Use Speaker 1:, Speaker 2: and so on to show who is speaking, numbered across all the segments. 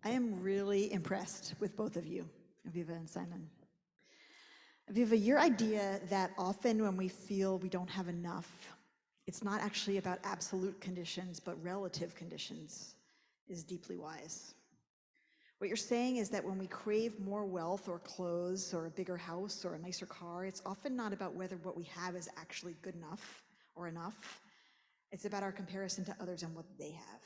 Speaker 1: I am really impressed with both of you, Aviva and Simon. Aviva, your idea that often when we feel we don't have enough, it's not actually about absolute conditions, but relative conditions, is deeply wise. What you're saying is that when we crave more wealth or clothes or a bigger house or a nicer car, it's often not about whether what we have is actually good enough or enough. It's about our comparison to others and what they have.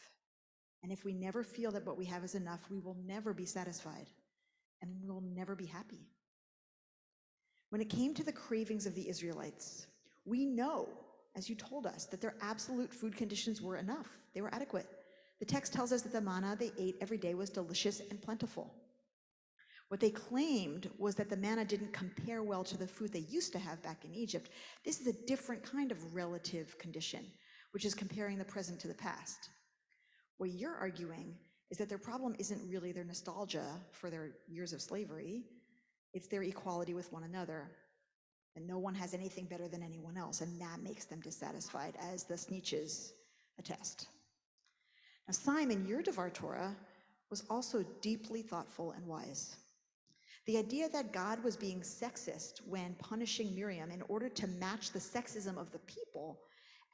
Speaker 1: And if we never feel that what we have is enough, we will never be satisfied and we will never be happy. When it came to the cravings of the Israelites, we know, as you told us, that their absolute food conditions were enough. They were adequate. The text tells us that the manna they ate every day was delicious and plentiful. What they claimed was that the manna didn't compare well to the food they used to have back in Egypt. This is a different kind of relative condition, which is comparing the present to the past. What you're arguing is that their problem isn't really their nostalgia for their years of slavery, it's their equality with one another. And no one has anything better than anyone else, and that makes them dissatisfied, as the Sneetches attest. Now, Simon, your Devar Torah was also deeply thoughtful and wise. The idea that God was being sexist when punishing Miriam in order to match the sexism of the people,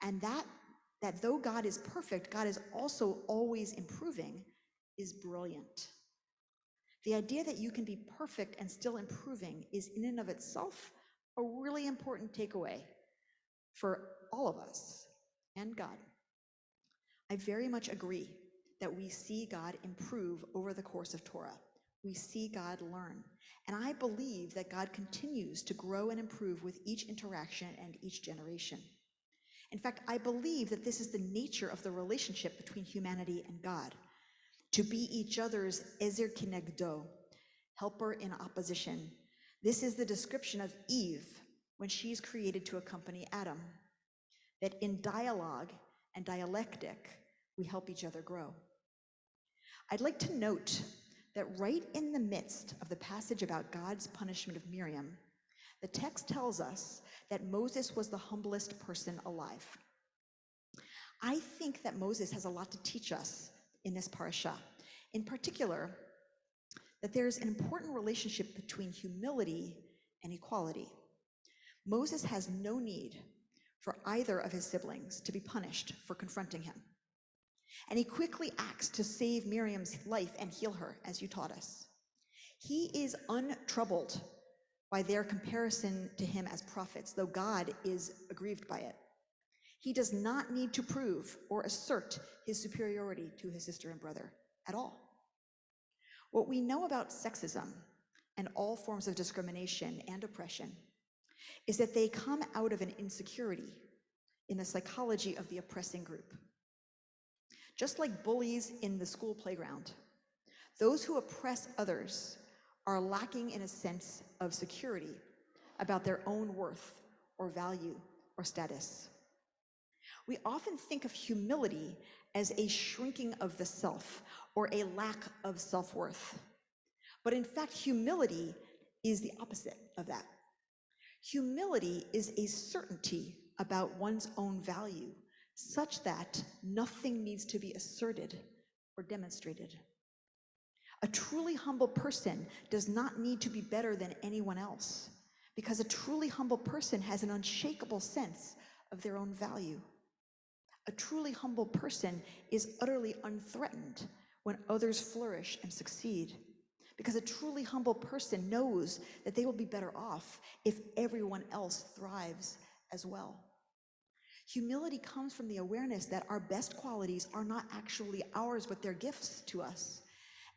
Speaker 1: and that though God is perfect, God is also always improving, is brilliant. The idea that you can be perfect and still improving is in and of itself a really important takeaway for all of us and God. I very much agree that we see God improve over the course of Torah. We see God learn. And I believe that God continues to grow and improve with each interaction and each generation. In fact, I believe that this is the nature of the relationship between humanity and God. To be each other's ezer kinegdo, helper in opposition. This is the description of Eve when she's created to accompany Adam. That in dialogue and dialectic, we help each other grow. I'd like to note that right in the midst of the passage about God's punishment of Miriam, the text tells us that Moses was the humblest person alive. I think that Moses has a lot to teach us in this parasha. In particular, that there's an important relationship between humility and equality. Moses has no need for either of his siblings to be punished for confronting him. And he quickly acts to save Miriam's life and heal her, as you taught us. He is untroubled by their comparison to him as prophets, though God is aggrieved by it. He does not need to prove or assert his superiority to his sister and brother at all. What we know about sexism and all forms of discrimination and oppression is that they come out of an insecurity in the psychology of the oppressing group. Just like bullies in the school playground, those who oppress others are lacking in a sense of security about their own worth or value or status. We often think of humility as a shrinking of the self or a lack of self-worth. But in fact, humility is the opposite of that. Humility is a certainty about one's own value, such that nothing needs to be asserted or demonstrated. A truly humble person does not need to be better than anyone else, because a truly humble person has an unshakable sense of their own value. A truly humble person is utterly unthreatened when others flourish and succeed, because a truly humble person knows that they will be better off if everyone else thrives as well. Humility comes from the awareness that our best qualities are not actually ours, but they're gifts to us.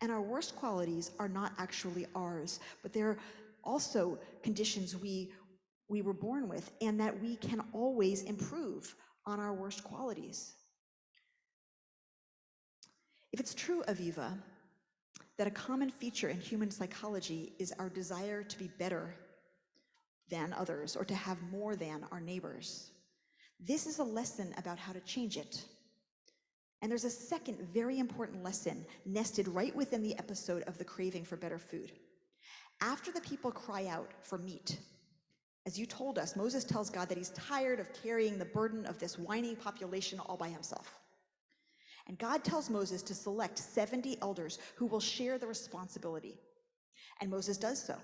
Speaker 1: And our worst qualities are not actually ours, but they're also conditions we were born with, and that we can always improve on our worst qualities. If it's true, Aviva, that a common feature in human psychology is our desire to be better than others or to have more than our neighbors, this is a lesson about how to change it. And there's a second very important lesson nested right within the episode of the craving for better food. After the people cry out for meat, as you told us, Moses tells God that he's tired of carrying the burden of this whining population all by himself. And God tells Moses to select 70 elders who will share the responsibility. And Moses does so.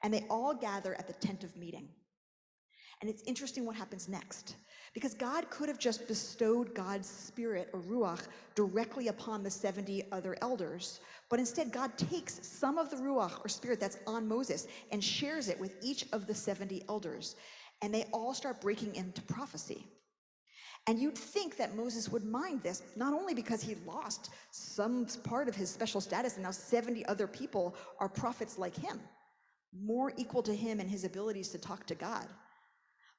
Speaker 1: And they all gather at the tent of meeting. And it's interesting what happens next, because God could have just bestowed God's spirit, or ruach, directly upon the 70 other elders, but instead God takes some of the ruach, or spirit, that's on Moses and shares it with each of the 70 elders, and they all start breaking into prophecy. And you'd think that Moses would mind this, not only because he lost some part of his special status and now 70 other people are prophets like him, more equal to him in his abilities to talk to God,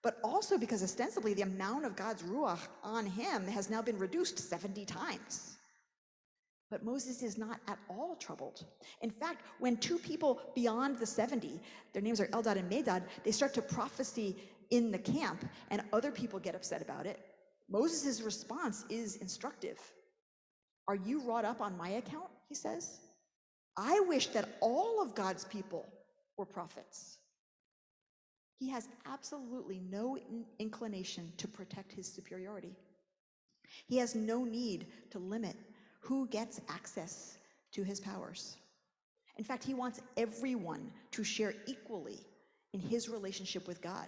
Speaker 1: but also because ostensibly the amount of God's ruach on him has now been reduced 70 times. But Moses is not at all troubled. In fact, when two people beyond the 70, their names are Eldad and Medad, they start to prophesy in the camp and other people get upset about it, Moses' response is instructive. Are you wrought up on my account? He says. I wish that all of God's people were prophets. He has absolutely no inclination to protect his superiority. He has no need to limit who gets access to his powers. In fact, he wants everyone to share equally in his relationship with God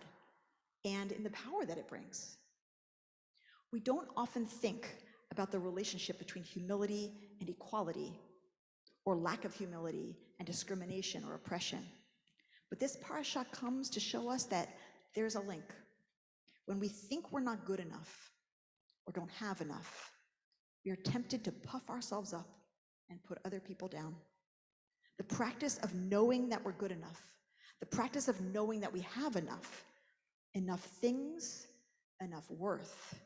Speaker 1: and in the power that it brings. We don't often think about the relationship between humility and equality, or lack of humility and discrimination or oppression. But this parasha comes to show us that there's a link. When we think we're not good enough or don't have enough, we are tempted to puff ourselves up and put other people down. The practice of knowing that we're good enough, the practice of knowing that we have enough things, enough worth,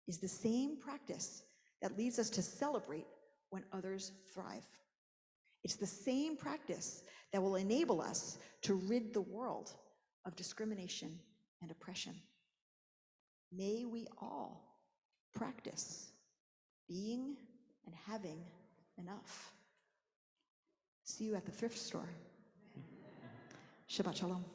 Speaker 1: is the same practice that leads us to celebrate when others thrive. It's the same practice that will enable us to rid the world of discrimination and oppression. May we all practice being and having enough. See you at the thrift store. Shabbat shalom.